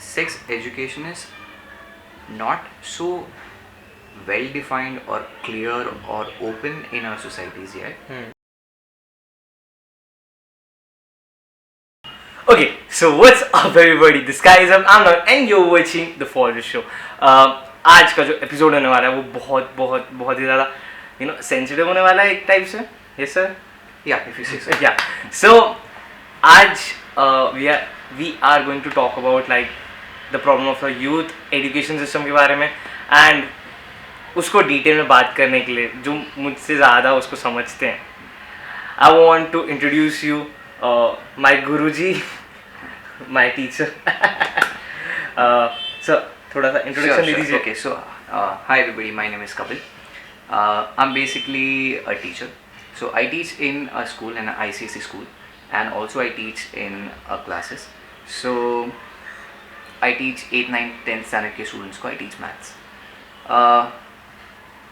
sex education is not so well defined or clear or open in our societies yet. Okay, so what's up everybody? This guy is Amnon and you're watching The Forest Show. आज का जो episode होने वाला है वो बहुत बहुत बहुत ही ज़्यादा सेंसिटिव होने वाला है एक टाइप से. Yes sir? Yeah, if you say so. Yeah. So आज we are going to talk about like the problem of the youth education system के बारे में and उसको डिटेल में बात करने के लिए जो मुझसे ज़्यादा उसको समझते हैं. I want to introduce you my Guruji, my teacher. So थोड़ा सा introduction दे दीजिए. Okay, so hi everybody, my name is Kapil. I'm basically a teacher. So I teach in a school, an ICSE school, and also I teach in classes. So I teach 8, 9, 10 standard के students को I teach maths.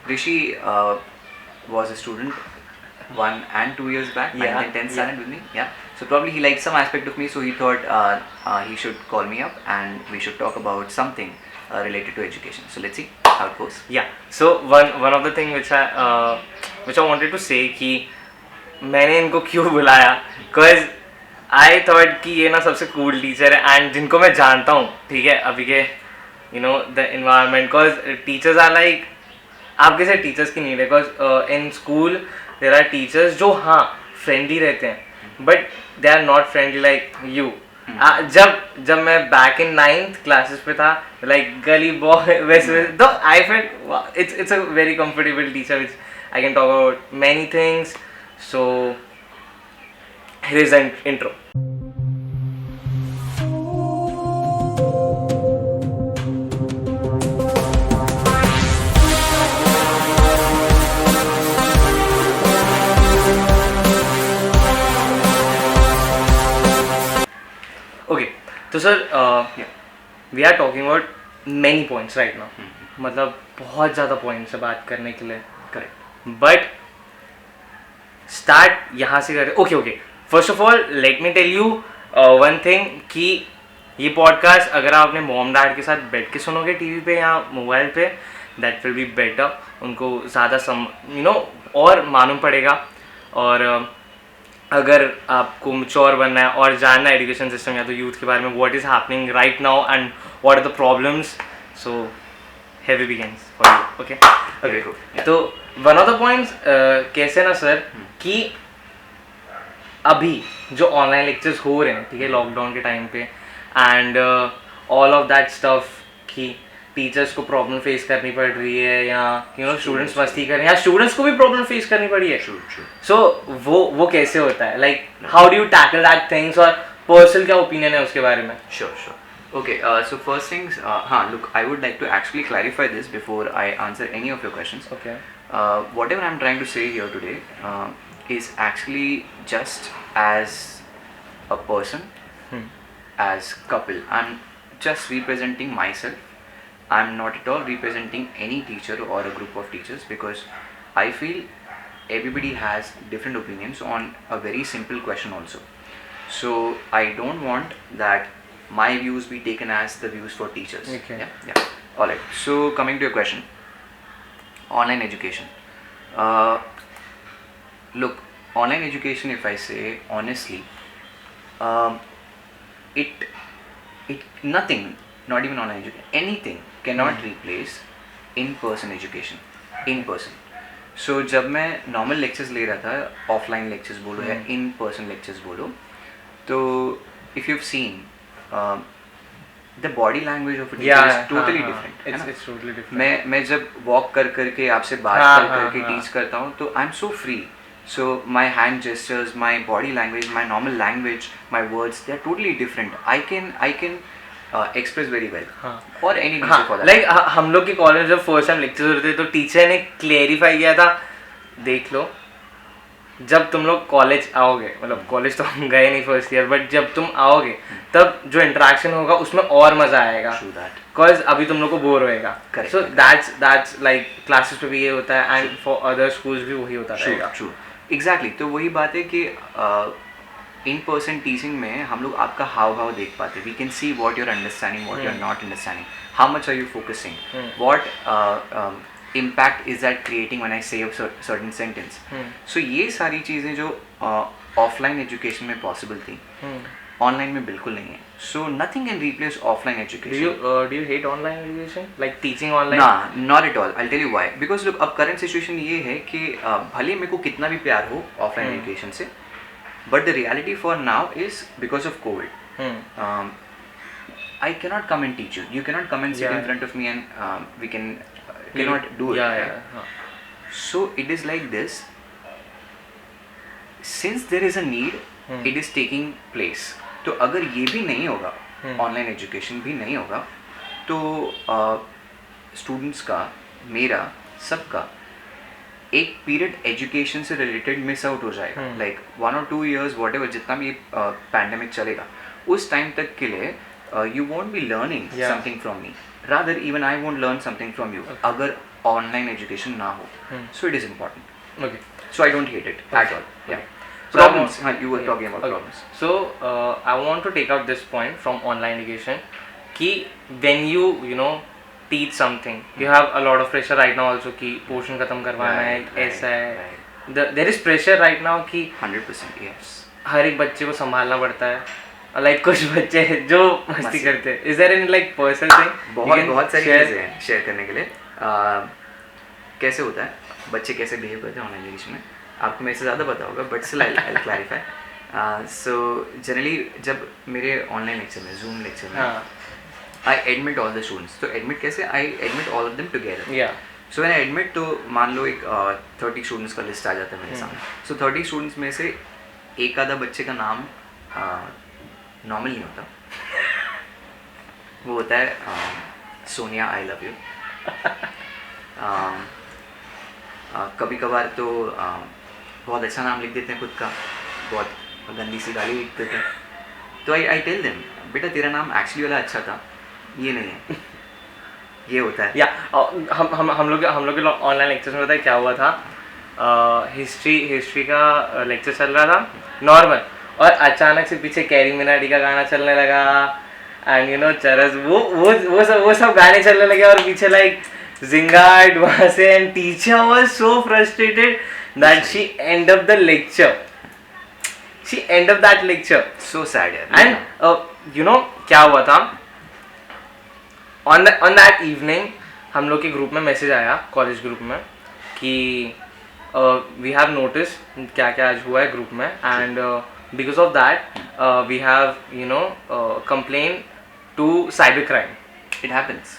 Rishi was a student 1 and 2 years back, 9 and 10 standard with me. Yeah. So probably he liked some aspect of me, so he thought he should call me up and we should talk about something related to education. So let's see how it goes. Yeah. So one of the thing which I wanted to say कि मैंने इनको क्यों बुलाया, cause I thought कि ये ना सबसे cool teacher है and जिनको मैं जानता हूँ, ठीक है, अभी के the environment, cause teachers are like आपके से टीचर्स की नीड है. Because in school there are teachers जो हाँ फ्रेंडली रहते हैं but they are not friendly like you. जब मैं बैक इन 9th क्लासेस पे था लाइक गली बॉय वैसे तो I felt it's a very comfortable teacher which I can talk about many things. So here is an intro. तो sir we are talking about many points right now. मतलब बहुत ज़्यादा points है बात करने के लिए. करेक्ट. बट स्टार्ट यहाँ से करें. Okay first of all let me tell you one thing कि ये पॉडकास्ट अगर आप अपने मॉम डैड के साथ बैठ के सुनोगे टीवी पे या मोबाइल पे दैट विल बी बेटर. उनको ज़्यादा और मालूम पड़ेगा. और अगर आपको मैच्योर बनना है और जानना है एजुकेशन सिस्टम या तो यूथ के बारे में what is happening right now and what are the problems, so heavy begins for you. Okay. तो वन ऑफ द पॉइंट्स कैसे ना सर कि अभी जो ऑनलाइन लेक्चर्स हो रहे हैं, ठीक है, लॉकडाउन के टाइम पे and all of that stuff कि टीचर्स को प्रॉब्लम फेस करनी पड़ रही है या स्टूडेंट्स मस्ती कर रहे हैं या स्टूडेंट्स को भी प्रॉब्लम फेस करनी पड़ी है. सो वो कैसे होता है, like how do you tackle that things और पर्सनल क्या ओपिनियन है उसके बारे में? Sure. Okay, so first things, look, I would like to actually clarify this before I answer any of your questions. Okay. Whatever I'm trying to say here today is actually just as a person, as couple. I'm just representing myself. I'm not at all representing any teacher or a group of teachers because I feel everybody has different opinions on a very simple question also. So I don't want that my views be taken as the views for teachers. Okay. Yeah. Alright. So coming to your question, online education. Look, online education, if I say honestly, nothing, not even online education, anything cannot replace in-person education. In-person. So जब मैं normal lectures ले रहा था, offline lectures बोलो या in-person lectures बोलो, तो if you've seen the body language of a teacher is totally different. It's totally different. मैं जब walk करके आपसे बात करके teach करता हूँ तो I'm so free. So my hand gestures, my body language, my normal language, my words, they are totally different. I can express very well. और any teacher for that. Like हम लोग के कॉलेज जब first time lecture होते थे तो teacher ने clarify किया था, देख लो जब तुम लोग कॉलेज आओगे, मतलब कॉलेज तो हम गए नहीं फर्स्ट ईयर, बट जब तुम आओगे तब जो इंटरेक्शन होगा उसमें और मजा आएगा. बिकॉज अभी तुम लोग को बोर होएगा. सो दैट्स लाइक क्लासेस पे भी ये होता है एंड फॉर अदर स्कूल्स भी वही होता रहेगा. ट्रू. एग्जैक्टली. तो वही बात है कि इन पर्सन टीचिंग में हम लोग आपका हाव भाव देख पाते, we can see what you're understanding, what you're not understanding, how much are you focusing, what impact is that creating when I say a certain sentence. So ये सारी चीज़ें जो ऑफलाइन एजुकेशन में पॉसिबल थी, ऑनलाइन में बिल्कुल नहीं है. So nothing can replace offline education. Do you hate online education, like teaching online? ना, not at all. I tell you why. Because look, अब करंट सिचुएशन ये है कि भले मेरे को कितना भी प्यार हो ऑफलाइन एजुकेशन से, but the reality for now is because of Covid. I cannot come and teach you. You cannot come and sit in front of me and we cannot do it. Right? So it is like this. Since there is a need, it is taking place. तो अगर ये भी नहीं होगा, online education भी नहीं होगा, तो स्टूडेंट्स का, मेरा, सबका एक पीरियड एजुकेशन से रिलेटेड मिस आउट हो जाएगा. Like 1 or 2 years, what ever, जितना भी पैंडेमिक चलेगा, उस टाइम तक के लिए you won't be learning something from me. Rather, even I won't learn something from you. अगर online education ना हो. So it is important. Okay. So I don't hate it at all. Yeah. Problems. You were talking about problems. So I want to take out this point from online education. कि when you know teach something, you have a lot of pressure right now also कि portion खत्म करवाना है, ऐसा है. There is pressure right now कि 100% yes. हर एक बच्चे को संभालना पड़ता है. लाइक कुछ बच्चे जो मस्ती करते हैं. Is there any like personal thing? बहुत सारी चीज़ें हैं शेयर करने के लिए. कैसे होता है, बच्चे कैसे बिहेव करते हैं ऑनलाइन एजुकेशन में, आपको मेरे से ज़्यादा पता होगा, but still I will clarify. So generally जब मेरे ऑनलाइन लेक्चर में, जूम लेक्चर में, I admit all the students. तो एडमिट कैसे, I admit all of them together. So when I admit, तो मान लो एक 30 स्टूडेंट्स का लिस्ट आ जाता है मेरे सामने. सो 30 स्टूडेंट्स में से एक आधा बच्चे का नाम नॉर्मल नहीं होता. वो होता है सोनिया आई लव यू. कभी कभार तो बहुत अच्छा नाम लिख देते हैं खुद का, बहुत गंदी सी गाली लिख देते हैं. तो आई टेल देम, बेटा तेरा नाम एक्चुअली वाला अच्छा था, ये नहीं है. ये होता है. या हम लोग के ऑनलाइन लेक्चर्स में पता है क्या हुआ था? हिस्ट्री का लेक्चर चल रहा था नॉर्मल, और अचानक से पीछे कैरी मिनाटी का गाना चलने लगा, एंड यू नो चरस, वो सब गाने चलने लगे, और पीछे लाइक जिंगार्ड वहाँ से, and teacher was so frustrated that she and up the lecture. She and up that lecture. So sad. And you know क्या हुआ था? ऑन दैट इवनिंग हम लोग के ग्रुप में मैसेज आया, कॉलेज ग्रुप में, कि वी हैव नोटिस क्या क्या आज हुआ है ग्रुप में, and because of that we have complain to cybercrime. It happens.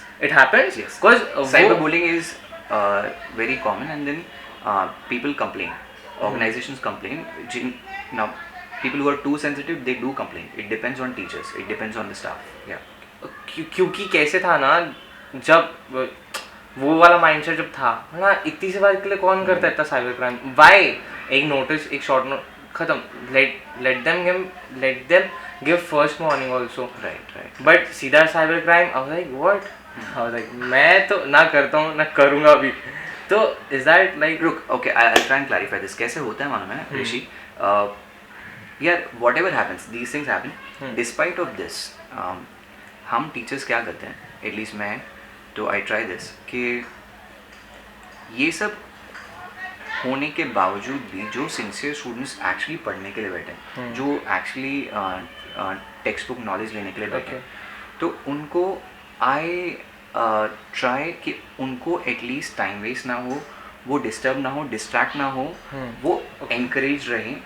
Yes, because cyberbullying is very common, and then people complain, organizations complain. Now people who are too sensitive, they do complain. It depends on teachers, it depends on the staff. क्योंकि कैसे था ना, जब वो वाला mindset जब था ना, इतनी सी बात के लिए कौन करता है इतना साइबर क्राइम? वाई? एक नोटिस, एक शॉर्ट नोट, खत्म. let them give first warning also. Right. But सीधा cyber crime, I was like what? I was like मैं तो ना करता हूँ ना करूँगा भी. तो is that like, look, okay, I'll try and clarify this. कैसे होता है मालूम है ऋषि? यार whatever happens, these things happen. Despite of this, हम टीचर्स क्या करते हैं, एटलीस्ट मैं, तो आई ट्राई दिस, कि ये सब होने के बावजूद भी जो सिंसियर स्टूडेंट्स एक्चुअली पढ़ने के लिए बैठे हैं, जो एक्चुअली टेक्स्ट बुक नॉलेज लेने के लिए बैठे हैं, तो उनको आई ट्राई कि उनको एटलीस्ट टाइम वेस्ट ना हो, वो डिस्टर्ब ना हो, डिस्ट्रैक्ट ना हो, वो एनकरेज रहें.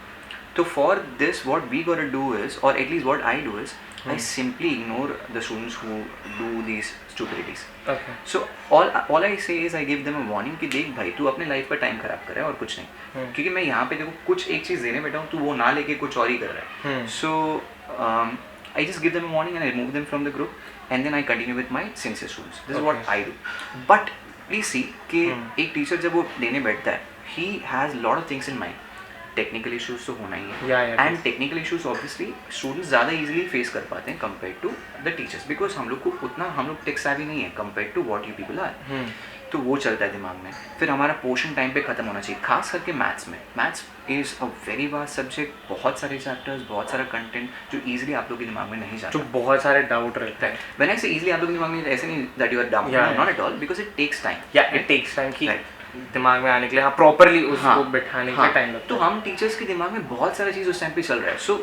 तो फॉर दिस व्हाट वी गोटा डू इज, और at least what I do is, I simply ignore the students who do these stupidities. Okay. So all I say is I give them a warning कि देख भाई, तू अपने life का time खराब कर रहा है और कुछ नहीं. क्योंकि मैं यहाँ पे देखो कुछ एक चीज़ देने बैठा हूँ, तू वो ना लेके कुछ और ही कर रहा है. So I just give them a warning and I remove them from the group, and then I continue with my sincere students. This is what I do. But please see कि एक टीचर जब वो देने बैठता है, he has lot of things in mind. Technical issues तो होना ही Yeah, है yeah, and technical issues obviously students ज़्यादा इजीली फेस कर पाते हैं compare to the teachers because हम लोग को उतना हम लोग टेक savvy नहीं है compare to what you people are तो वो चलता है दिमाग में फिर हमारा पोर्शन टाइम पे ख़त्म होना चाहिए खास करके मैथ्स में maths is a very vast subject बहुत सारे चैप्टर्स बहुत सारा कंटेंट जो ईजिली आप लोग के दिमाग में नहीं जाता जो बहुत सारे डाउट रहते हैं व्हेन आई से इजीली आप लोग के दिमाग में ऐसे नहीं that you are dumb Yeah, not at all because it takes time या इट टेक्स टाइम कि Right. दिमाग में आने के लिए हाँ प्रॉपरली उसको हाँ, बिठाने हाँ, का टाइम लगता तो है हम टीचर्स के दिमाग में बहुत सारा चीज़ उस टाइम पे चल रहा है so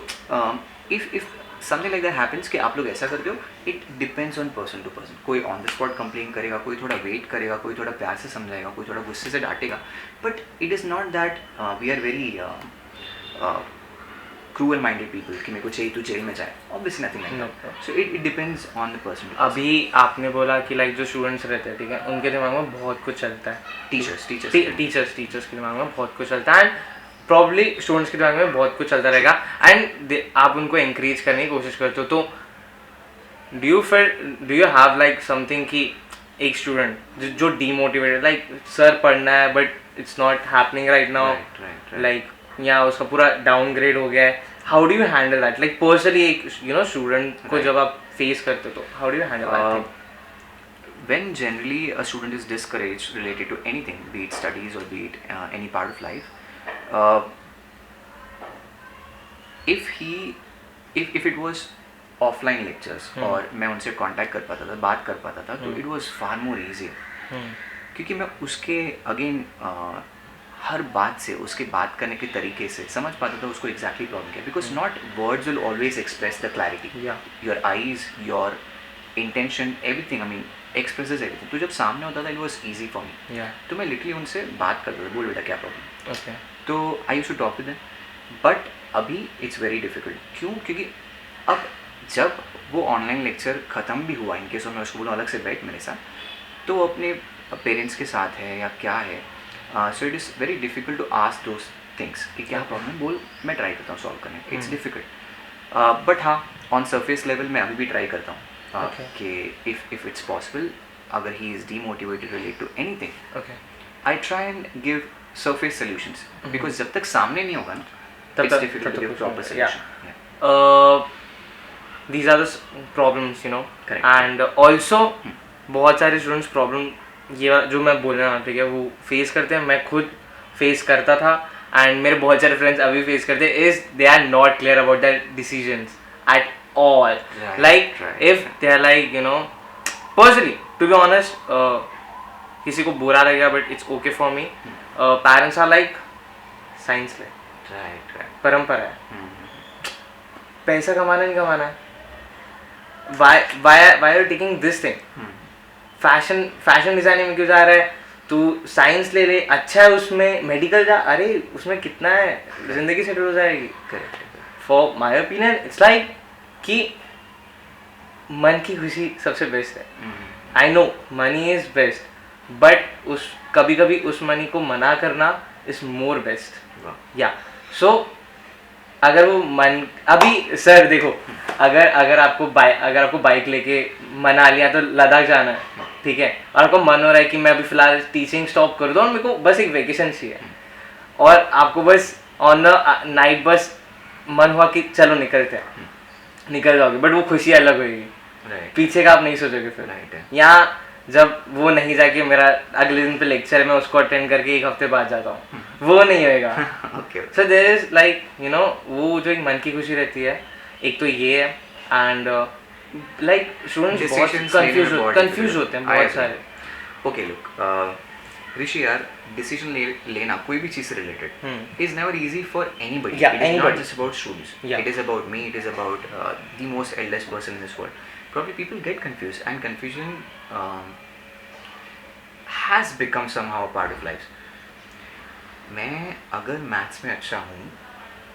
if something like that happens कि आप लोग ऐसा करते हो it depends on person to person कोई ऑन द स्पॉट कंप्लेन करेगा कोई थोड़ा वेट करेगा कोई थोड़ा प्यार से समझाएगा कोई थोड़ा गुस्से से डांटेगा but it is not that we are very cruel minded people कि मेरे को चाहिए तो जेल में जाए obviously nothing like that so it depends on the person अभी आपने बोला कि लाइक जो स्टूडेंट्स रहते हैं ठीक है उनके दिमाग में बहुत कुछ चलता है टीचर्स टीचर्स के दिमाग में बहुत कुछ चलता है एंड प्रॉब्ली स्टूडेंट्स के दिमाग में बहुत कुछ चलता रहेगा एंड आप उनको इंक्रीज करने की कोशिश करते हो तो do you have like something कि एक स्टूडेंट जो डीमोटिवेटेड लाइक सर पढ़ना है but it's not happening right now like या उसका पूरा डाउनग्रेड हो गया है how do you handle that like personally एक स्टूडेंट को जब आप फेस करते हो तो how do you handle that when generally a student is discouraged related to anything, be it studies or be it any part of life, if it was offline lectures और मैं उनसे contact कर पाता था बात कर पाता था तो it was far more easier क्योंकि मैं उसके अगेन हर बात से उसके बात करने के तरीके से समझ पाता था उसको एग्जैक्टली प्रॉब्लम क्या because not words will always express the clarity your eyes your intention everything I mean expresses everything तो जब सामने होता था it was easy for me तो मैं लिटरली उनसे बात करता था बोल बेटा क्या प्रॉब्लम तो I used to talk with them but अभी इट्स वेरी डिफिकल्ट क्यों क्योंकि अब जब वो ऑनलाइन लेक्चर ख़त्म भी हुआ इनके सो मैं उसको बोलूँ अलग से बैठ मेरे साथ तो वो अपने पेरेंट्स के साथ है या क्या है so it is very difficult to ask those things कि क्या प्रॉब्लम बोल मैं ट्राई करता हूँ सॉल्व करने इट्स डिफिकल्ट बट हाँ ऑन सरफेस लेवल मैं अभी भी ट्राई करता हूँ कि इफ इट्स पॉसिबल अगर he is demotivated relate to anything I try and give surface solutions because जब तक सामने नहीं होगा ना it's difficult to give proper solution these are the problems Correct. and also बहुत सारे स्टूडेंट्स प्रॉब्लम ये जो मैं बोल रहा हूँ ठीक है वो फेस करते हैं मैं खुद फेस करता था एंड मेरे बहुत सारे फ्रेंड्स अभी फेस करते हैं is they are not clear about their decisions at all like if they are like personally to be honest किसी को बुरा लगेगा but it's okay for me parents are like science ले परंपरा है पैसा कमाना नहीं कमाना है why are you taking this thing fashion designing में क्यों जा रहा है तू साइंस ले ले अच्छा है उसमें मेडिकल जा अरे उसमें कितना है जिंदगी सेटल हो जाएगी for my opinion it's like कि मन की खुशी सबसे बेस्ट है I no money is best but उस कभी कभी उस मनी को मना करना इज मोर बेस्ट या सो अगर वो मन अभी सर देखो अगर आपको बाइक लेके मनाली तो लद्दाख जाना है ठीक है और आपको मन हो रहा है कि मैं अभी फिलहाल टीचिंग स्टॉप कर दूँ और मेरे को बस एक वेकेशन चाहिए और आपको बस ऑन द नाइट बस मन हुआ कि चलो निकलते हैं निकल जाओगे बट वो खुशी अलग होगी पीछे का आप नहीं सोचोगे फिर यहाँ जब वो नहीं जाके मेरा अगले दिन पे लेक्चर है मैं उसको अटेंड करके एक हफ्ते बाद जाता हूँ वो नहीं होएगा सो देयर इज लाइक वो जो एक मन की खुशी रहती है एक तो ये है एंड लाइक स्टूडेंट्स बहुत कंफ्यूज होते हैं बहुत सारे ओके लुक ऋषि यार डिसीजन लेना कोई भी चीज से related is never easy for anybody it is not just about students it is about me it is about the most eldest person in this world probably people get confused and confusion has become somehow a part of life मैं अगर maths में अच्छा हूँ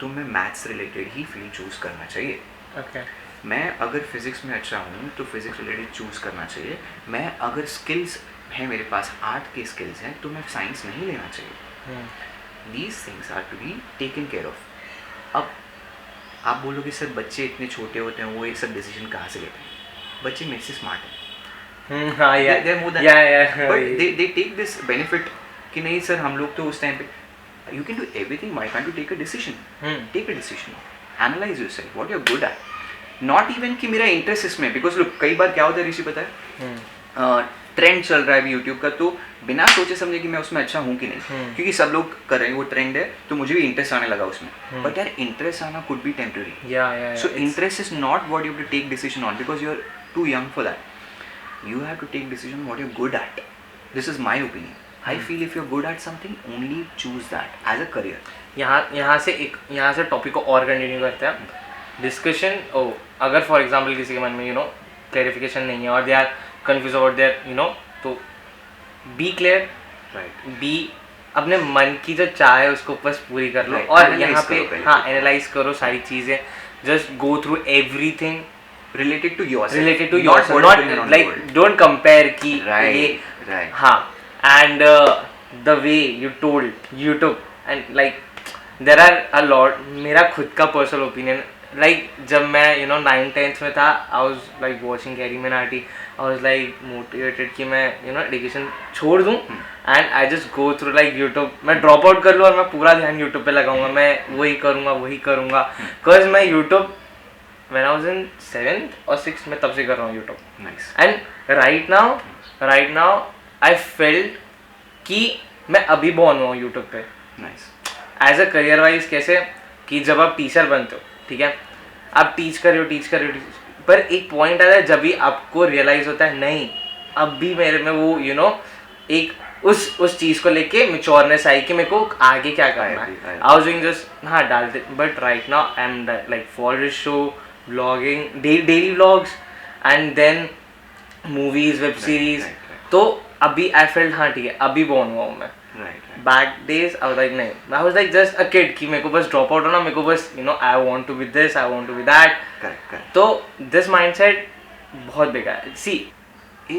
तो मैं maths related ही field choose करना चाहिए मैं अगर फिजिक्स में अच्छा हूँ तो फिजिक्स रिलेटेड चूज करना चाहिए मैं अगर स्किल्स है मेरे पास आर्ट के स्किल्स हैं तो मैं साइंस नहीं लेना चाहिए these things are to be taken care of अब आप बोलोगे सर बच्चे इतने छोटे होते हैं वो ये सब डिसीजन कहाँ से लेते हैं बच्चे मेरे से स्मार्ट हैं but they take this benefit कि नहीं सर हम लोग तो उस टाइम पे You can do everything. Why can't you take a decision? Take a decision. Analyze yourself. What you're good at. Not even कि मेरा इंटरेस्ट इसमें, बिकॉज लुक कई बार क्या होता है ऋषि पता है, ट्रेंड चल रहा है अभी यूट्यूब का, तो बिना सोचे समझे कि मैं उसमें अच्छा हूँ कि नहीं, क्योंकि सब लोग कर रहे हैं, वो ट्रेंड है, तो मुझे भी इंटरेस्ट आने लगा उसमें. बट यार इंटरेस्ट आना could be temporary. So interest is not what you have to take decision on, because you are too young for that. You have to take decision what you're good at. This is my opinion. I feel if you're good at something, only choose that as a career. यहाँ से topic को और continue करते हैं. Discussion अगर for example किसी के मन में क्लैरिफिकेशन नहीं है और they are confuse about their तो बी क्लियर, बी अपने मन की जो चाह है उसको बस पूरी कर लो. और यहाँ पे एनालाइज करो सारी चीज़ें. Just go through everything related to yourself, not like don't compare ki right. And the way you took and like there are a lot. मेरा खुद का personal opinion, like जब मैं 9th-10th में था, I was like watching Carrie Minati, I was like motivated कि मैं education छोड़ दूँ and I just go through like YouTube. मैं drop out कर लूँ और मैं पूरा ध्यान YouTube पे लगाऊंगा, मैं वही करूँगा cause मैं YouTube when I was in 7th or 6th मैं तब से कर रहा हूँ YouTube. Nice. And right now I felt कि मैं अभी born हुआ हूँ YouTube पे. Nice. As a career wise कैसे कि जब आप टीचर बनते हो, ठीक है, आप टीच कर रहे हो, पर एक पॉइंट आता है जब भी आपको रियलाइज होता है नहीं अब भी मेरे में वो एक उस चीज़ को लेके मेच्योरनेस आई कि मेरे को आगे क्या करना है. आई वाज डूइंग जस्ट डालते, but right now I am like for this show, vlogging, daily vlogs, and then movies, web series. तो अभी I felt ठीक है अभी born हुआ हूँ मैं. Back days I was like नहीं, I was like just a kid कि मेरे को बस drop out होना, मेरे को बस I want to be this, I want to be that. Correct. तो this mindset बहुत बेकार है. See,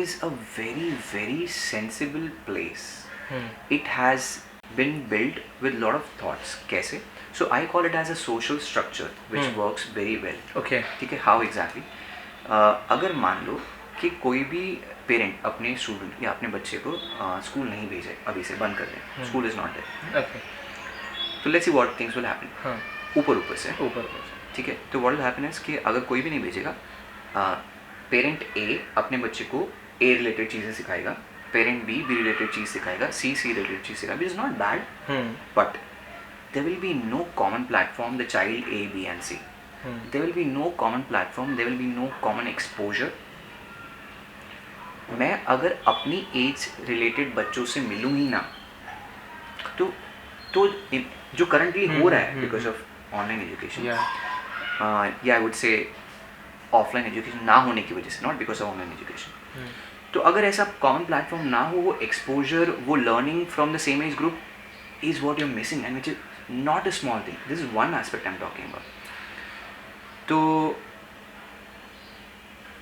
is a very very sensible place. It has been built with lot of thoughts. कैसे? So I call it as a social structure which works very well. Okay. ठीक है, how exactly? अगर मान लो कि कोई भी पेरेंट अपने student या अपने बच्चे को स्कूल नहीं भेजे, अभी से बंद कर दे, school is not there. Okay. तो let's see what things will happen. ऊपर से ठीक है. तो व्हाट विल हैपन इज कि अगर कोई भी नहीं भेजेगा, पेरेंट ए अपने बच्चे को ए रिलेटेड चीज़ें सिखाएगा, पेरेंट बी रिलेटेड चीज़ सिखाएगा, सी रिलेटेड चीज़ सिखाएगा, which is not bad, but there will be no common platform, the child A, B and C. There will be no common platform, there will be no common exposure. मैं अगर अपनी age related बच्चों से मिलूँ ही ना, तो जो currently हो रहा है बिकॉज ऑफ ऑनलाइन एजुकेशन, या आई वुड से ऑफलाइन एजुकेशन ना होने की वजह से, not because of online education. तो अगर ऐसा कॉमन प्लेटफॉर्म ना हो, वो एक्सपोजर, वो learning from the same age group is what you are missing, and which is not a small thing. This is one aspect I'm talking about. तो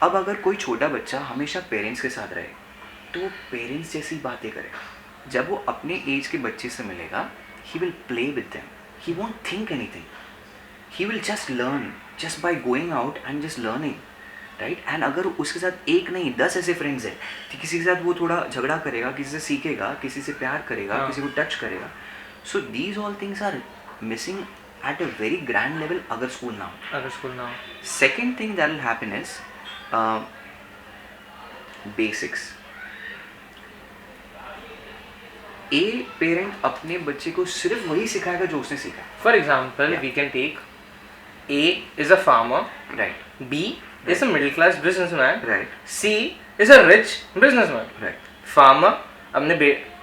अब अगर कोई छोटा बच्चा हमेशा पेरेंट्स के साथ रहे, तो वो पेरेंट्स जैसी बातें करेगा. जब वो अपने एज के बच्चे से मिलेगा, he will play with them. He won't think anything. He will just learn just by going out and just learning, right? And अगर उसके साथ एक नहीं 10 ऐसे फ्रेंड्स हैं, तो किसी के साथ वो थोड़ा झगड़ा करेगा, किसी से सीखेगा, किसी से प्यार करेगा, किसी को टच करेगा. So these all things are missing at a very grand level अगर स्कूल ना हो. Second thing that will happen is basics. A parent अपने बच्चे को सिर्फ वही सिखाएगा जो उसने सीखा. For example, we can take A is a farmer, right? B is a middle class businessman, right? C is a rich businessman, right? Farmer अपने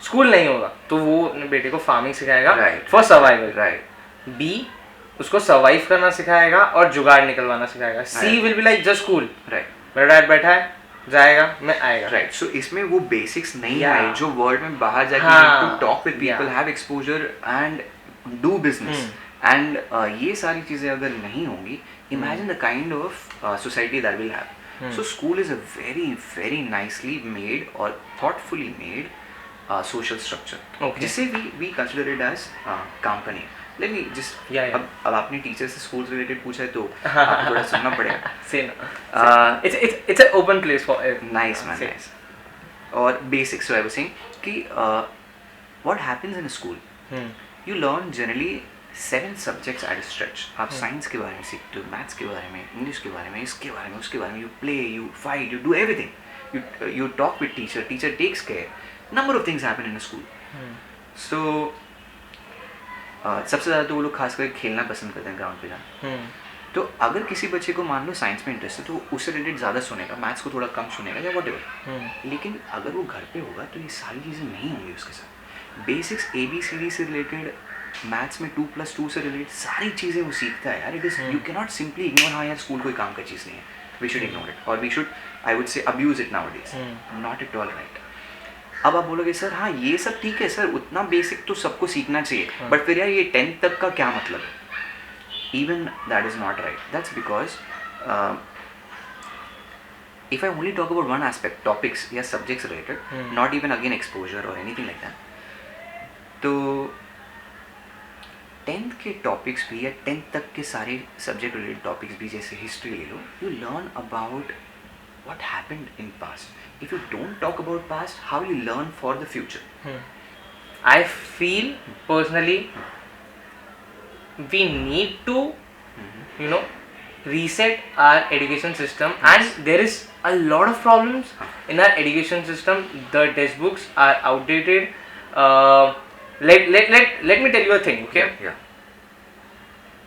स्कूल नहीं होगा तो वो अपने बेटे को फार्मिंग सिखाएगा right. For survival, right? B उसको सर्वाइव करना सिखाएगा और जुगाड़ निकलवाना सिखाएगा. C will be like just school, right? मेरा डैड बैठा है, जाएगा, मैं आएगा, राइट. सो इसमें वो बेसिक्स नहीं है जो वर्ल्ड में बाहर जाके to talk with people, have exposure and do business. And ये सारी चीज़ें अगर नहीं होंगी, imagine the kind of society that will have. So school is a very very nicely made or thoughtfully made social structure. Okay. जिसे we consider it as company. Let me just अब आपने teacher से school related पूछा है तो आपको थोड़ा सुनना पड़ेगा. It's an open place for nice man, nice. और basics. So I was saying कि what happens in a school you learn generally 7 subjects at a stretch. आप साइंस के बारे में सीखते हो, मैथ्स के बारे में, इंग्लिश के बारे में, इसके बारे में, उसके बारे में. You play, you fight, you do everything. You talk with teacher takes care. Number of things happen in a school. So सबसे ज़्यादा तो वो लोग खास करके खेलना पसंद करते हैं ग्राउंड पे जाना. तो अगर किसी बच्चे को मान लो साइंस में इंटरेस्ट है तो उससे रिलेटेड ज़्यादा सुनेगा, मैथ्स को थोड़ा कम सुनेगा या वॉट एवर. लेकिन अगर वो घर पे होगा तो ये सारी चीज़ें नहीं होंगी उसके साथ. बेसिक्स ABCD से रिलेटेड, मैथ्स में 2+2 से रिलेटेड सारी चीज़ें वो सीखता है यार. इट इज़ यू कैन नॉट सिंपली इग्नोर. हाँ यार स्कूल कोई काम का चीज़ नहीं है, वी शुड इग्नोर इट और we should, I would say, abuse it nowadays. Not at all right. अब आप बोलोगे सर हाँ ये सब ठीक है सर, उतना बेसिक तो सबको सीखना चाहिए, बट फिर यार ये 10th तक का क्या मतलब है? Even that is not right. That's because if I only talk about one aspect, topics या subjects related, not even again exposure or anything like that, तो 10th के topics भी या 10th तक के सारे subject related topics भी, जैसे history ले लो, you learn about what happened in past. If you don't talk about past, how will you learn for the future? I feel personally we need to reset our education system. Yes. And there is a lot of problems in our education system. The textbooks are outdated. Let me tell you a thing, okay? Yeah.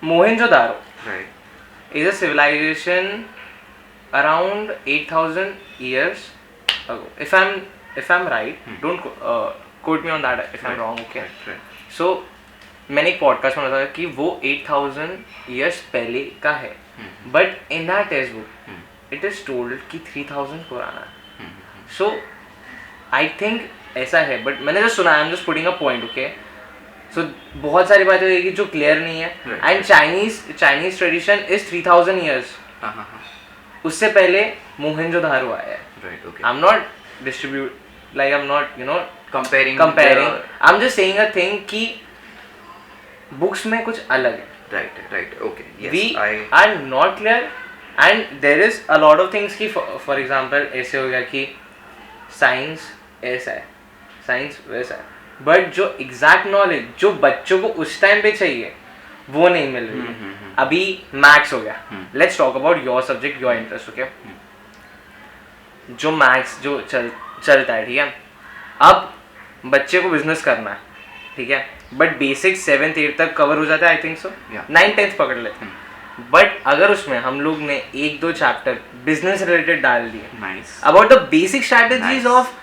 Mohenjo-daro right is a civilization around 8,000 years ago. If I'm right, don't quote me on that if I'm wrong, okay? Right. So मैंने एक podcast में बताया कि वो 8,000 years पहले का है, but in that text book it is told कि 3,000 पुराना है. सो आई थिंक ऐसा है, बट मैंने जो सुना, I am just putting a point, okay? So बहुत सारी बातें होगी जो क्लियर नहीं है. And Chinese tradition is 3,000 years. उससे पहले मोहनजोदारो आया है. I am not distribute like I am not comparing. I am just saying a thing कि बुक्स में कुछ अलग है. right okay yes, we are not clear and there is a lot of things कि for example ऐसे हो गया कि साइंस ऐसा है, साइंस वैसा है, बट जो एग्जैक्ट नॉलेज जो बच्चों को उस टाइम पे चाहिए वो नहीं मिल रही है. अभी मैथ्स हो गया, let's talk about your subject, your interest, okay? जो मैथ्स जो चलता है, ठीक है? अब बच्चे को बिजनेस करना है, ठीक है, बट बेसिक 7th 8th तक कवर हो जाता है, I think so. 9th 10th पकड़ लेते हैं. बट अगर उसमें हम लोग ने 1-2 चैप्टर बिजनेस रिलेटेड डाल दिए about the basic strategies of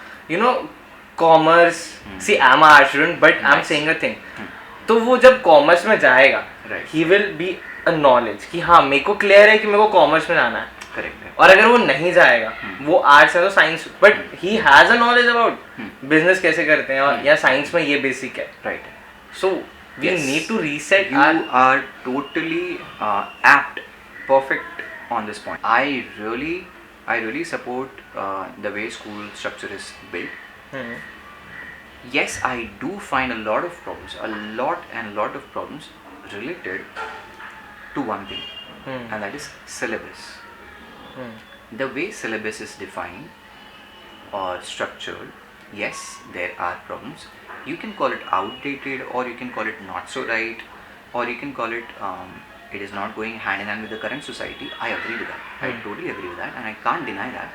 commerce. See I am art student but I am saying a thing, तो वो जब कॉमर्स में जाएगा he will be a knowledge कि हाँ मेरे को क्लियर है कि मेरे को कॉमर्स में जाना है. और अगर वो नहीं जाएगा, वो आर्ट्स है तो science, but he has a knowledge about business कैसे करते हैं और या साइंस में ये बेसिक है, right? So we need to reset. You are totally apt, perfect on this point. I really support the way school structure is built. Yes, I do find a lot of problems related to one thing, and that is syllabus. The way syllabus is defined or structured, yes, there are problems. You can call it outdated, or you can call it not so right, or you can call it it is not going hand in hand with the current society. I agree with that. I totally agree with that, and I can't deny that.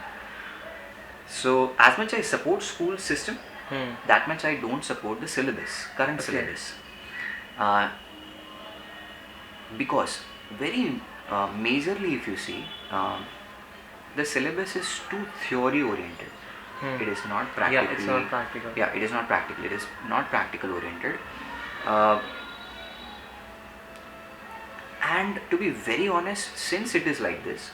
So as much I support school system, that much I don't support the syllabus, current syllabus, because very majorly if you see, the syllabus is too theory oriented. It is not practical. Yeah, it's not practical. Yeah, it is not practical. It is not practical oriented. And to be very honest, since it is like this,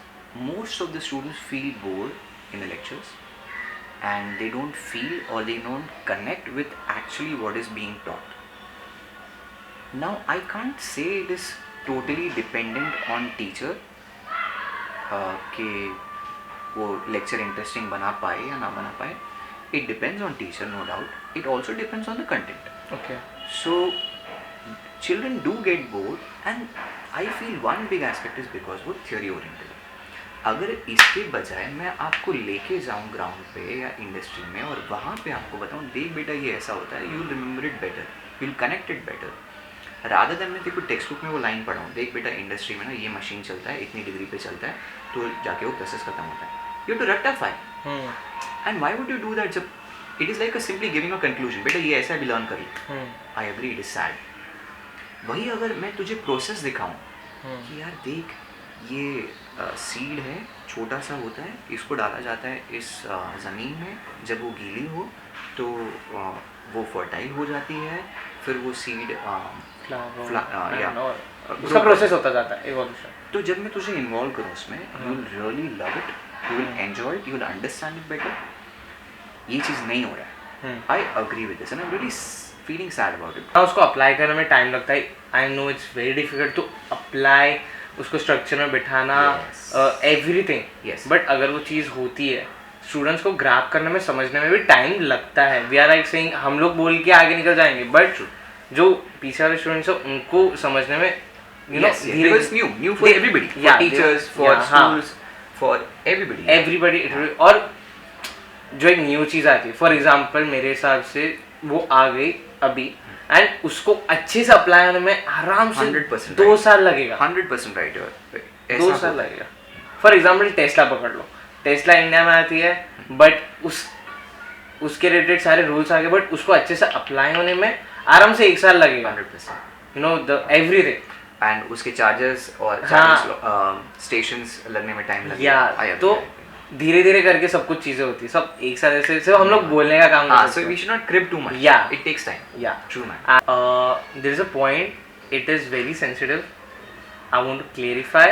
most of the students feel bored in the lectures, and they don't feel or they don't connect with actually what is being taught. Now, I can't say it is totally dependent on teacher कि वो lecture interesting बना पाए या ना बना पाए. It depends on teacher, no doubt. It also depends on the content. Okay, so children do get bored, and I feel one big aspect is because वो theory oriented. अगर इसके बजाय मैं आपको लेके जाऊँ ग्राउंड पे या इंडस्ट्री में और वहाँ पे आपको बताऊँ, देख बेटा ये ऐसा होता है, you will remember it better, you will connect it better. Rather than मैं देखो टेक्स्ट बुक में वो लाइन पढ़ा हूँ, देख बेटा इंडस्ट्री में ना ये मशीन चलता है, इतनी डिग्री पे चलता है, तो जाके वो प्रोसेस खत्म होता है, you have to rectify. And why would you do that जब it is like a simply giving a conclusion, बेटा ये ऐसा भी लर्न कर लो, I agree it is sad. वही अगर मैं तुझे प्रोसेस दिखाऊं कि यार देख ये सीड है, छोटा सा होता है, इसको डाला जाता है इस ज़मीन में, जब वो गीली हो तो वो फर्टाइल हो जाती है, फिर वो सीड उसका प्रोसेस होता जाता है इवोल्यूशन। तो जब मैं तुझे इन्वॉल्व करूँ उसमें, you will really love it, you will enjoy it, you will understand it better. ये चीज़ नहीं हो रहा है, I agree with this and I am really feeling sad about it. उसको अप्लाई करने में टाइम लगता है, I know it's very difficult to apply, उसको स्ट्रक्चर में बिठाना, एवरीथिंग। बट अगर वो चीज़ होती है, स्टूडेंट्स को ग्रैब करने में, समझने में भी टाइम लगता है। वी आर लाइक सेइंग हम लोग बोल के आगे निकल जाएंगे, बट जो पीछे वाले स्टूडेंट्स हैं उनको समझने में new for everybody, for teachers, for schools, for everybody और जो एक न्यू चीज़ आती है, फॉर एग्जाम्पल मेरे हिसाब से वो आ गई अभी, एंड उसको अच्छे से अप्लाई होने में आराम से 100% 2 साल लगेगा। 100% राइट, 2 साल लगेगा। फॉर एग्जाम्पल टेस्ला पकड़ लो, टेस्ला इंडिया में आती है, बट उसके रिलेटेड सारे रूल्स आ गए, बट उसको अच्छे से अप्लाई होने में आराम से 1 साल लगेगा। 100%, you know the everything, and उसके चार्जेस और स्टेशंस लगने में टाइम लगेगा। या तो धीरे धीरे करके सब कुछ चीजें होती है, सब एक साथ ऐसे सिर्फ हम लोग बोलने का काम करते हैं। So we should not crib too much. Yeah, it takes time. Yeah, true man. There is a point. It is very sensitive. I want to clarify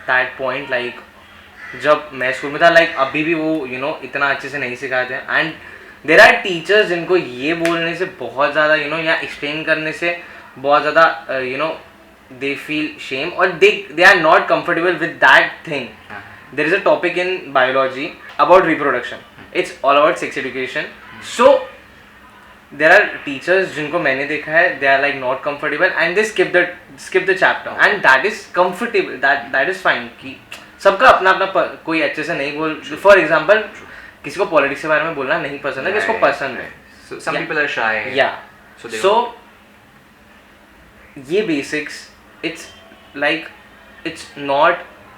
that point. Like जब मैं स्कूल में था, like अभी भी वो इतना अच्छे से नहीं सिखाते हैं, and there are teachers जिनको ये बोलने से बहुत ज़्यादा या एक्सप्लेन करने से बहुत ज़्यादा they feel shame, or they are not comfortable with that thing. There is a topic in biology about reproduction. It's all about sex education. So there are teachers जिनको मैंने देखा है, they are like not comfortable and they skip the chapter, and that is comfortable, that is fine कि सबका अपना अपना कोई अच्छे से नहीं बोल। For example, किसी को पॉलिटिक्स के बारे में बोलना नहीं पसंद है, किसी को पसंद है। So some people are shy. Yeah. So ये basics, it's like it's not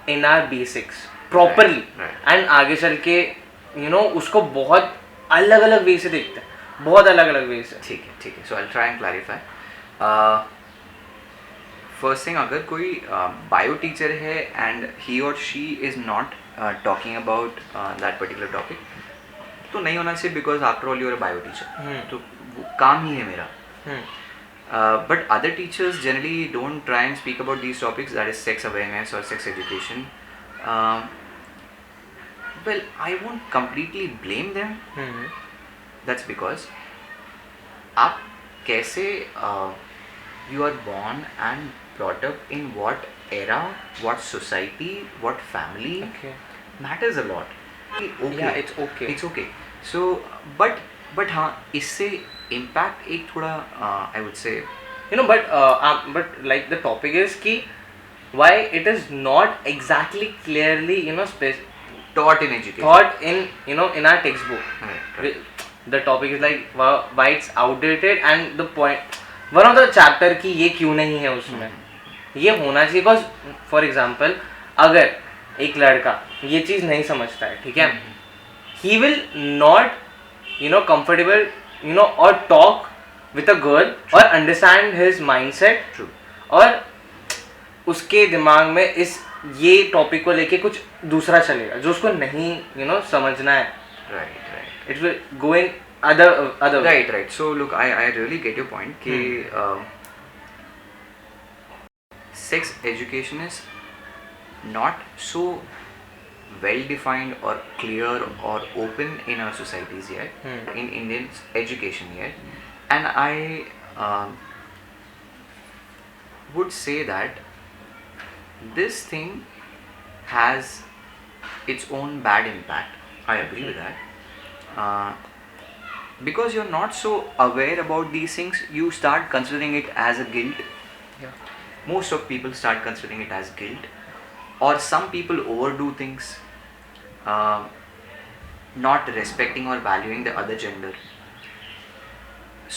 in our basics properly, and आगे चल के उसको बहुत अलग अलग वे से देखते हैं, बहुत अलग अलग वे से। ठीक है, so I'll try and clarify. First thing, अगर कोई बायो टीचर है and he or she is not talking about that particular topic, तो नहीं होना चाहिए, because after all you are a bio teacher, तो काम ही है मेरा। But other teachers generally don't try and speak about these topics, that is sex awareness or sex education. Well, I won't completely blame them. That's because आप कैसे you are born and brought up in what era, what society, what family matters a lot. Okay. Yeah, it's okay. So but हाँ, इससे impact एक थोड़ा I would say but like the topic is कि why it is not exactly clearly taught in education, taught in in our textbook. Right. The topic is like why it's outdated, and the point one of the chapter की ये क्यों नहीं है उसमें, ये होना चाहिए। बिकॉज फॉर एग्जाम्पल अगर एक लड़का ये चीज़ नहीं समझता है, ठीक है, ही विल नॉट कंफर्टेबल और टॉक विद अ गर्ल और अंडरस्टैंड हिज माइंडसेट, और उसके दिमाग में ये टॉपिक को लेके कुछ दूसरा चलेगा जो उसको नहीं समझना है। right. It will go in other right. So look, I really get your point कि sex education is not so well defined or clear or open in our societies yet, in Indian education yet, and I would say that this thing has its own bad impact. I agree with that. Because you're not so aware about these things, you start considering it as a guilt. Yeah. Most of people start considering it as guilt, or some people overdo things, not respecting or valuing the other gender.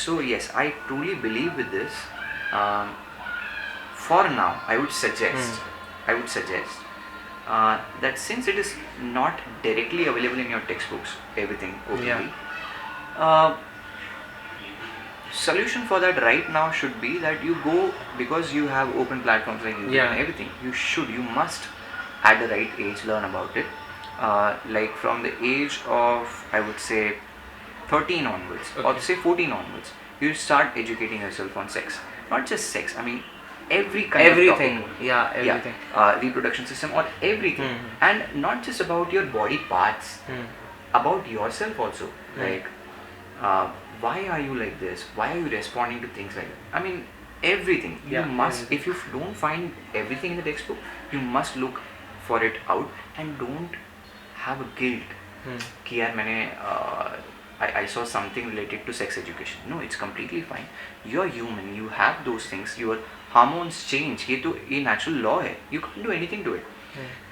So yes, I truly believe with this. for now, I would suggest that since it is not directly available in your textbooks, everything openly, solution for that right now should be that you go, because you have open platforms like YouTube and everything, you must at the right age learn about it. Like from the age of, I would say, 13 onwards, or say 14 onwards, you start educating yourself on sex. Not just sex, I mean everything of topic. Everything. Reproduction system or everything. And not just about your body parts, about yourself also. Like why are you like this, why are you responding to things like that? I mean everything. You must, if you don't find everything in the textbook, you must look for it out, and don't have a guilt कि यार मैंने I saw something related to sex education. No, it's completely fine. You're human. You have those things. Your hormones change. ये natural law है. You can't do anything to it.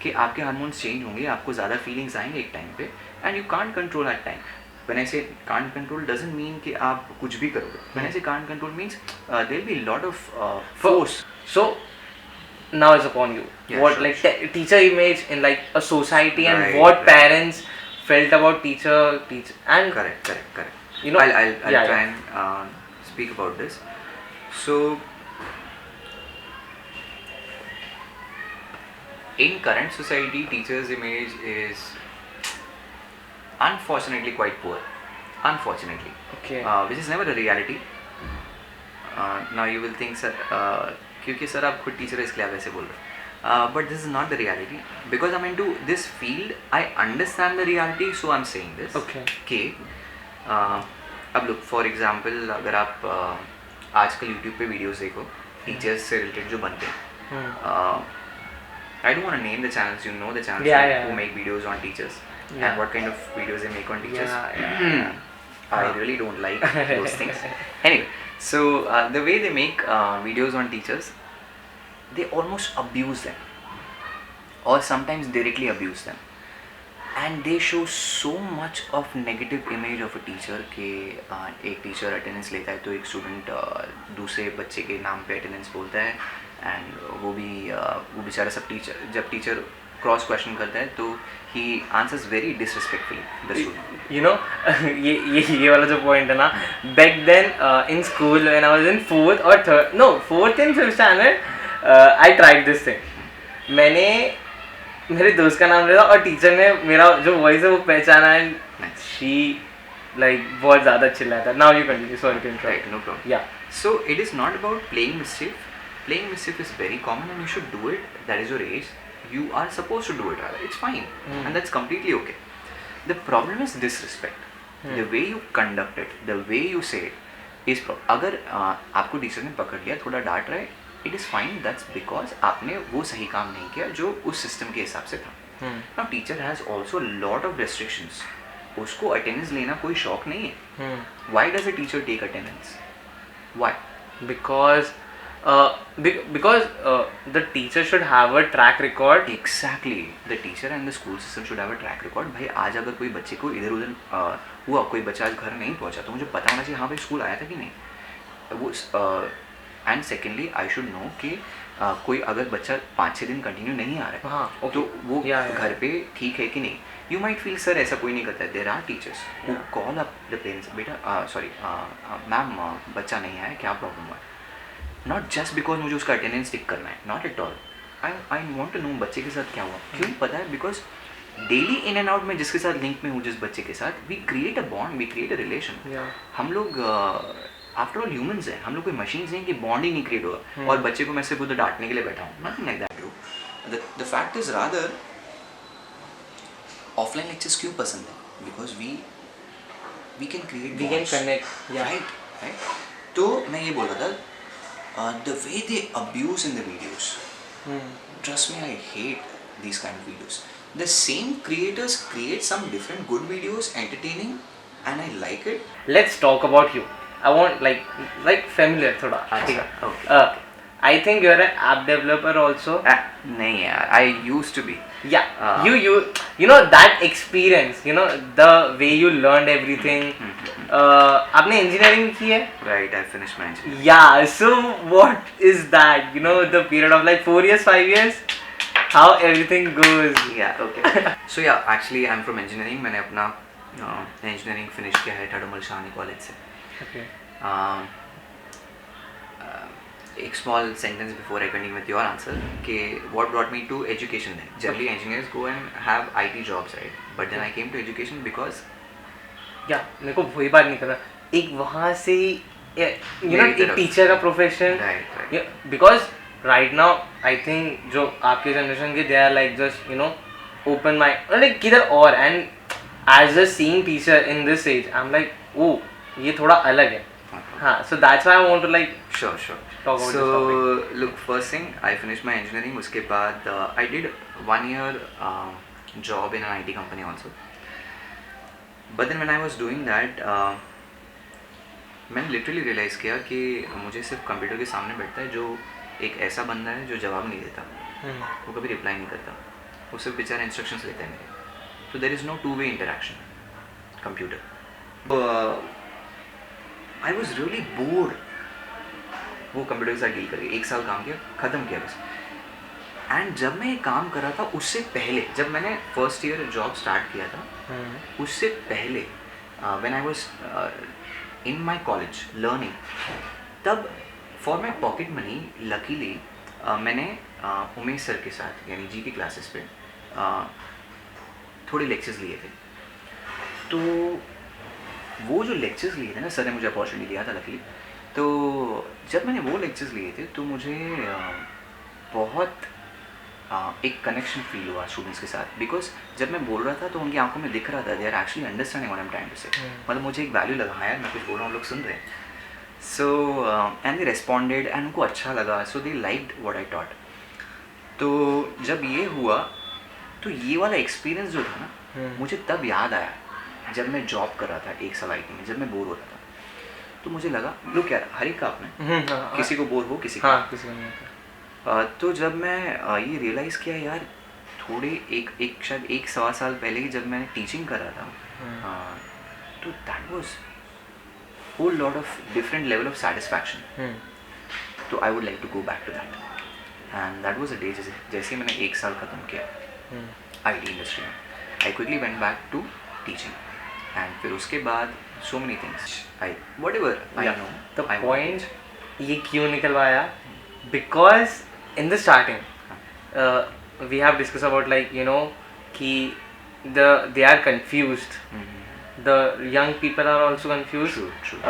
कि आपके hormones change होंगे, आपको ज़्यादा feelings आएंगे एक time पे, and you can't control that time. When I say can't control doesn't mean कि आप कुछ भी करोगे. When I say can't control means there'll be a lot of force. So now it's upon you. Yeah, what sure, like sure. teacher image in like a society, and Right, what right. parents felt about teacher and Correct. you know, I'll try and speak about this. So in current society, teachers' image is unfortunately quite poor. Unfortunately, okay. Which is never a reality. Now you will think, sir, क्योंकि sir आप खुद teacher है इसलिए आप ऐसे बोल रहे हो. But this is not the reality. Because I'm into this field, I understand the reality, so I'm saying this. Okay. कि अब look, for example, अगर आप आजकल YouTube पे वीडियोस देखो टीचर्स से रिलेटेड जो बनते हैं, I don't want to name the channels. You know the channels who make videos on teachers and what kind of videos they make on teachers. I really don't like those things. Anyway, so the way they make videos on teachers, they almost abuse them, or sometimes directly abuse them, and they show so much of negative image of a teacher कि एक teacher attendance लेता है तो एक student दूसरे बच्चे के नाम पे अटेंडेंस बोलता है, एंड वो बेचारा सब जब टीचर क्रॉस क्वेश्चन करता है तो he answers very disrespectfully the student. You know, ये वाला जो point है ना, back then in school when I was in fourth and fifth standard, I tried this thing. मैंने मेरे दोस्त का नाम लिया और टीचर ने मेरा जो वॉइस है वो पहचाना, एंड she like बहुत ज़्यादा चिल्लाया था. Now you continue, sorry to interrupt. Right, no problem. Yeah. So it is not about playing mischief. Playing mischief is very common and you should do it. That is your age. You are supposed to do it. It's fine. And that's completely okay. The problem is disrespect. The way you conduct it, the way you say it is problem. अगर आपको teacher ने पकड़ लिया, थोड़ा डांट रहा है, it is fine. That's because आपने वो सही काम नहीं किया जो उस सिस्टम के हिसाब से था. Now teacher has also a lot of restrictions. उसको attendance लेना कोई शौक नहीं है. Why does a teacher take attendance? Why? Because the teacher should have a track record. Exactly. The teacher and the school system should have a track record. भाई आज अगर कोई बच्चे को इधर उधर हुआ, कोई बच्चा आज घर नहीं पहुंचा, तो मुझे पता होना चाहिए हाँ भाई स्कूल आया था कि नहीं. वो and secondly I should know कि कोई अगर बच्चा 5-6 दिन कंटिन्यू नहीं आ रहा है तो वो घर पे ठीक है कि नहीं. यू माइट फील सर ऐसा कोई नहीं करता है. There are teachers who call up the parents, बेटा सॉरी मैम बच्चा नहीं आया, क्या प्रॉब्लम हुआ. नॉट जस्ट बिकॉज मुझे उसका अटेंडेंस टिक करना है, not at all. I want to know बच्चे के साथ क्या हुआ. क्यों पता है? Because daily in and out में जिसके साथ लिंक में हूँ, जिस बच्चे के साथ, we create a bond, we create a relation. हम लोग आफ्टर ऑल ह्यूमंस हैं, हम लोग कोई मशीन्स नहीं कि बॉन्ड ही नहीं क्रिएट होगा. और बच्चे को मैं सिर्फ उधर डांटने के लिए बैठा हूँ, nothing like that. The fact is rather offline lectures क्यों पसंद है? Because we can create, We can connect. Yeah. Right. तो मैं ये बोल रहा था, the way they abuse in the videos, trust me, I hate these kind of videos. The same creators create some different good videos, entertaining, and I like it. Let's talk about you. I want like familiar थोड़ा. ठीक है. Okay. I think you're an app developer also. नहीं यार, I used to be. Yeah. You know that experience. You know the way you learned everything. आपने engineering की है? Right, I finished my engineering. Yeah, so what is that? You know, the period of like 4 years, 5 years, how everything goes. Yeah, okay. So yeah, actually I'm from engineering. मैंने अपना engineering finish किया है ठाडुमल Shahani college से. Okay. एक small sentence before I continue with your answer कि what brought me to education then. Generally engineers go and have IT jobs, right? But then I came to education because या मेरे को वही बात नहीं करना, एक वहाँ से यू नो मेरी एक तरफ टीचर का profession, right. Because right now I think जो आपके जनरेशन के they are like just you know open mind like किधर और, and as a seeing teacher in this age I am like oh ये थोड़ा अलग है. हाँ, so that's why I want to like Sure. talk about So this topic. look, first thing I finished my engineering. उसके बाद I did 1 year job in an IT company also. But then when I was doing that, मैंने literally realise किया कि मुझे सिर्फ computer के सामने बैठता है जो एक ऐसा बंदा है जो जवाब नहीं देता, वो कभी रिप्लाई नहीं करता, वो सिर्फ बेचारा इंस्ट्रक्शंस लेता है मेरे. तो there is no two way interaction computer. I was really bored वो कंप्यूटर के साथ डील करके. 1 साल काम किया, ख़त्म किया बस. एंड जब मैं ये काम कर रहा था उससे पहले, जब मैंने फर्स्ट ईयर जॉब स्टार्ट किया था, उससे पहले when I was in my college learning, तब for my pocket money luckily मैंने उमेश सर के साथ यानी जी की क्लासेस पे थोड़े लेक्चर्स लिए थे. तो वो जो लेक्चर्स लिए थे ना, सर ने मुझे अपॉर्चुनिटी दिया था लकीली. तो जब मैंने वो लेक्चर्स लिए थे तो मुझे बहुत एक कनेक्शन फील हुआ स्टूडेंट्स के साथ. बिकॉज जब मैं बोल रहा था तो उनकी आंखों में दिख रहा था they are actually understanding what I am trying to say. मतलब मुझे एक वैल्यू लगा, यार मैं कुछ बोल रहा हूँ, लोग सुन रहे हैं. So and they responded and उनको अच्छा लगा, सो दे लाइक्ड व्हाट आई टॉट. तो जब ये हुआ तो ये वाला एक्सपीरियंस जो था ना, मुझे तब याद आया जब मैं जॉब कर रहा था 1 साल IT में, जब मैं बोर हो रहा था. तो मुझे लगा लुक यार, हर एक का अपना किसी को बोर हो, किसी को किसी को नहीं होता. तो जब मैं ये रियलाइज़ किया यार, थोड़े एक शायद 1-1.25 साल पहले ही जब मैंने टीचिंग कर रहा था, तो that was whole lot of different level of satisfaction. तो I would like to go back to that. And that was a day जैसे ही मैंने 1 साल ख़त्म किया IT इंडस्ट्री में, I quickly went back to teaching. And फिर उसके बाद so many things whatever I know. The point ये क्यों निकलवाया, because in the starting we have discussed about like you know कि they are confused. The young people are also confused. True.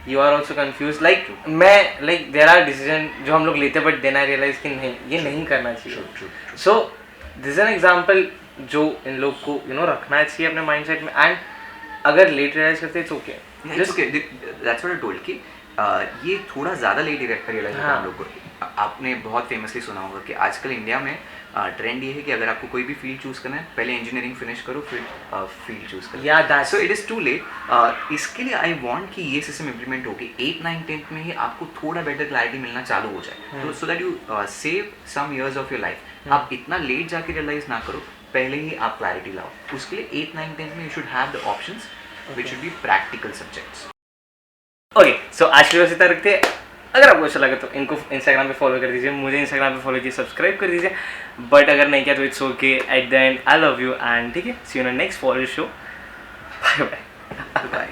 You are also confused. Like मैं like there are decision जो हम लोग लेते हैं, but then I realize कि नहीं, ये नहीं करना चाहिए. True. So this is an example जो इन लोग को you know रखना चाहिए अपने mindset में. And अगर लेट रियलाइज करते हैं तो okay, It's okay. That's what I told कि ये थोड़ा ज़्यादा लेट रियलाइज होता है हम लोग को. आपने बहुत फेमसली सुना होगा कि आजकल इंडिया में ट्रेंड ये है कि अगर आपको कोई भी फील्ड चूज़ करना है, पहले इंजीनियरिंग फिनिश करो, फिर फील्ड चूज़ करो. या that's so it is too late. इसके लिए आई वांट कि ये सिस्टम इम्प्लीमेंट हो कि 8, 9, 10th में ही आपको थोड़ा बेटर क्लैरिटी मिलना चालू हो जाए, तो so that you save some years of your life. आप इतना लेट जाके रियलाइज ना करो, पहले ही आप क्लैरिटी लाओ. उसके लिए 8, 9, 10th में you should have the options which should be practical subjects. Okay, so आज की बस इतना रखते हैं. अगर आपको अच्छा लगा तो इनको इंस्टाग्राम पे फॉलो कर दीजिए, मुझे इंस्टाग्राम पे फॉलो कीजिए, सब्सक्राइब कर दीजिए. बट अगर नहीं किया तो it's okay. At the end I love you and ठीक है, see you in next follow show. Bye bye.